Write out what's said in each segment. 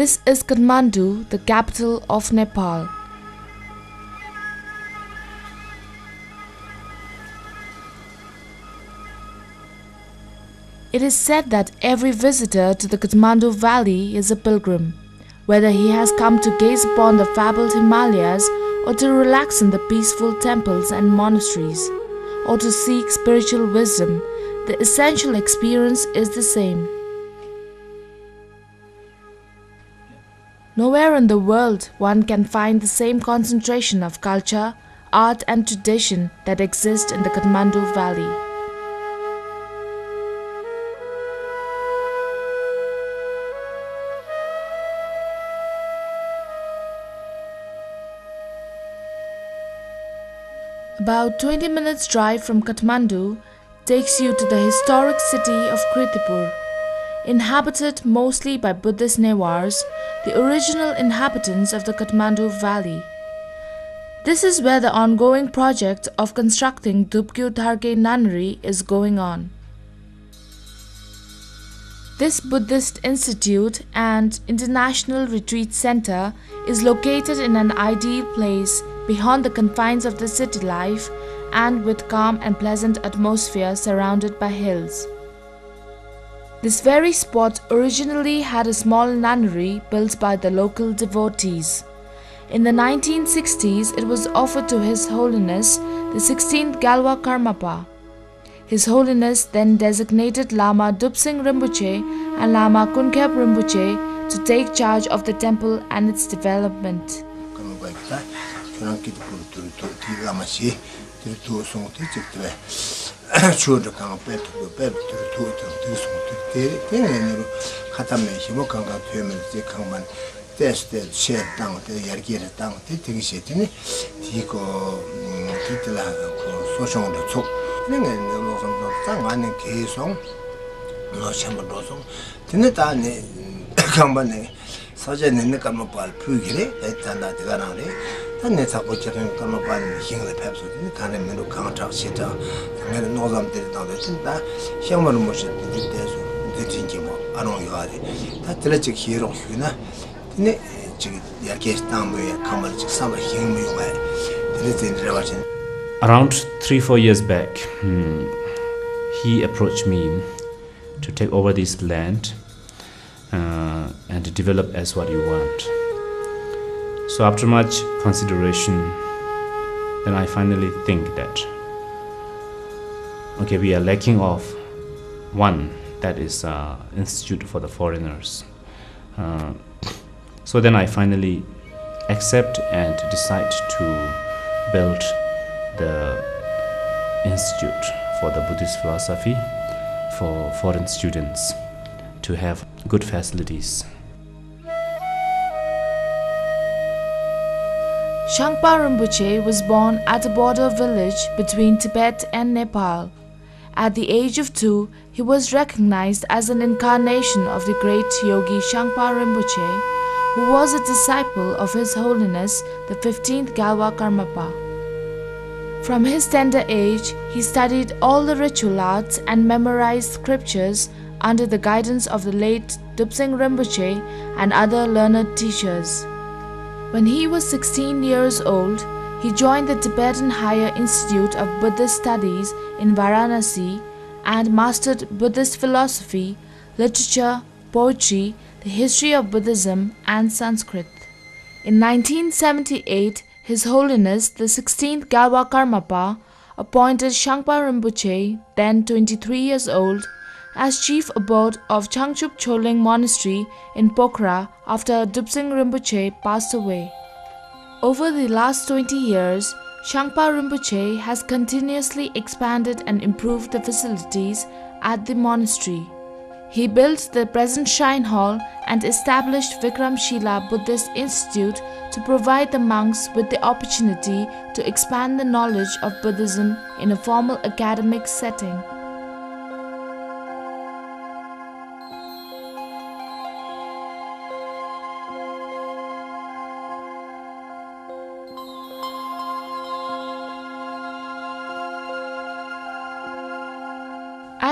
This is Kathmandu, the capital of Nepal. It is said that every visitor to the Kathmandu Valley is a pilgrim, whether he has come to gaze upon the fabled Himalayas or to relax in the peaceful temples and monasteries, or to seek spiritual wisdom. The essential experience is the same. Nowhere in the world one can find the same concentration of culture, art and tradition that exist in the Kathmandu Valley. About 20 minutes drive from Kathmandu takes you to the historic city of Kirtipur. Inhabited mostly by Buddhist Newars, the original inhabitants of the Kathmandu Valley. This is where the ongoing project of constructing Dhupkyu Tharke Nunnery is going on. This Buddhist institute and international retreat center is located in an ideal place beyond the confines of the city life and with calm and pleasant atmosphere surrounded by hills. This very spot originally had a small nunnery built by the local devotees. In the 1960s, it was offered to His Holiness the 16th Galwa Karmapa. His Holiness then designated Lama Dupsing Rinpoche and Lama Kunkhep Rinpoche to take charge of the temple and its development. Around 3-4 years back, he approached me to take over this land and to develop as what you want. So after much consideration, then I finally think that okay, we are lacking of one, that is institute for the foreigners. So then I finally accept and decide to build the institute for the Buddhist philosophy for foreign students to have good facilities. Shangpa Rinpoche was born at a border village between Tibet and Nepal. At the age of 2, he was recognized as an incarnation of the great yogi Shangpa Rinpoche, who was a disciple of His Holiness the 15th Galwa Karmapa. From his tender age, he studied all the ritual arts and memorized scriptures under the guidance of the late Dupsing Rinpoche and other learned teachers. When he was 16 years old, he joined the Tibetan Higher Institute of Buddhist Studies in Varanasi and mastered Buddhist philosophy, literature, poetry, the history of Buddhism, and Sanskrit. In 1978, His Holiness the 16th Galwa Karmapa appointed Shangpa Rinpoche, then 23 years old, as chief abode of Changchup Choling Monastery in Pokhara after Dupsing Rinpoche passed away. Over the last 20 years, Shangpa Rinpoche has continuously expanded and improved the facilities at the monastery. He built the present shrine hall and established Vikramshila Buddhist Institute to provide the monks with the opportunity to expand the knowledge of Buddhism in a formal academic setting.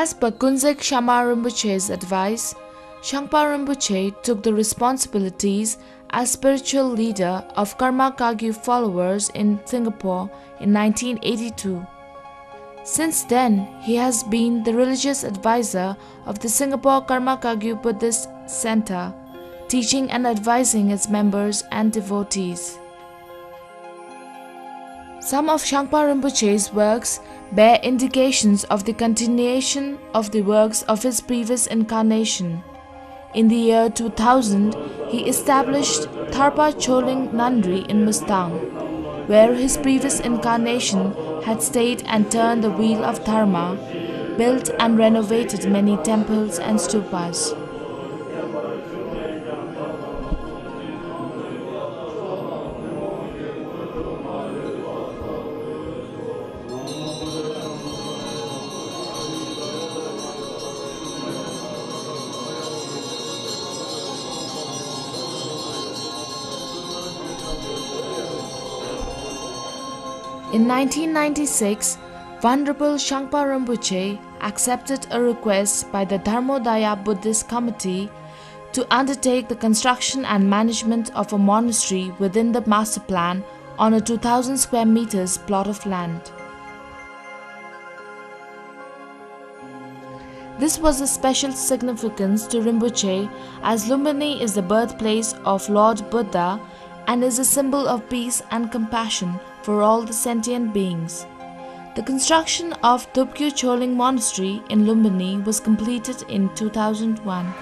As per Kunzek Shama Rinpoche's advice, Shangpa Rinpoche took the responsibilities as spiritual leader of Karma Kagyu followers in Singapore in 1982. Since then, he has been the religious advisor of the Singapore Karma Kagyu Buddhist Center, teaching and advising its members and devotees. Some of Shangpa Rinpoche's works bear indications of the continuation of the works of his previous incarnation. In the year 2000, he established Tharpa Choling Nunnery in Mustang, where his previous incarnation had stayed and turned the wheel of Dharma, built and renovated many temples and stupas. In 1996, Venerable Shangpa Rinpoche accepted a request by the Dharmodaya Buddhist Committee to undertake the construction and management of a monastery within the master plan on a 2,000 square meters plot of land. This was of special significance to Rinpoche, as Lumbini is the birthplace of Lord Buddha and is a symbol of peace and compassion for all the sentient beings. The construction of Thupkyu Choling Monastery in Lumbini was completed in 2001.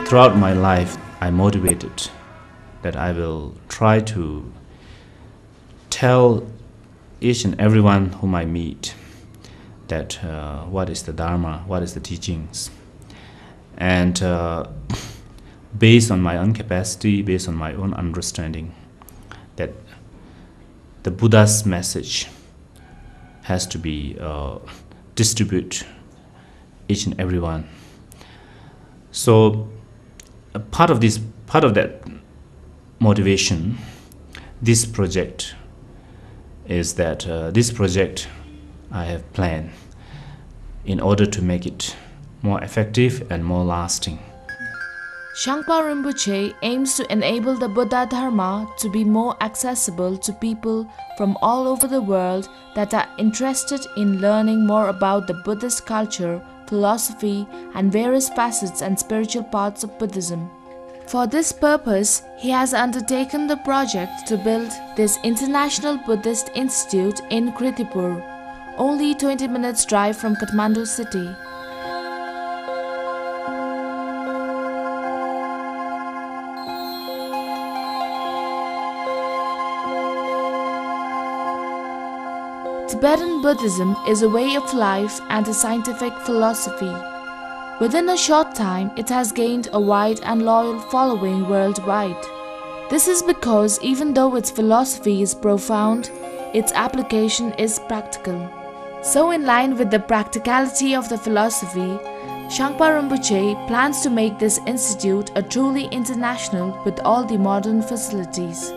Throughout my life, I'm motivated that I will try to tell each and everyone whom I meet that what is the Dharma, what is the teachings. And based on my own capacity, based on my own understanding, that the Buddha's message has to be distributed each and everyone. So a part of that motivation, this project is that this project I have planned in order to make it more effective and more lasting. Shangpa Rinpoche aims to enable the Buddha Dharma to be more accessible to people from all over the world that are interested in learning more about the Buddhist culture, philosophy, and various facets and spiritual parts of Buddhism. For this purpose, he has undertaken the project to build this International Buddhist Institute in Kirtipur, only 20 minutes drive from Kathmandu city. Tibetan Buddhism is a way of life and a scientific philosophy. Within a short time, it has gained a wide and loyal following worldwide. This is because even though its philosophy is profound, its application is practical. So in line with the practicality of the philosophy, Shangpa Rinpoche plans to make this institute a truly international with all the modern facilities.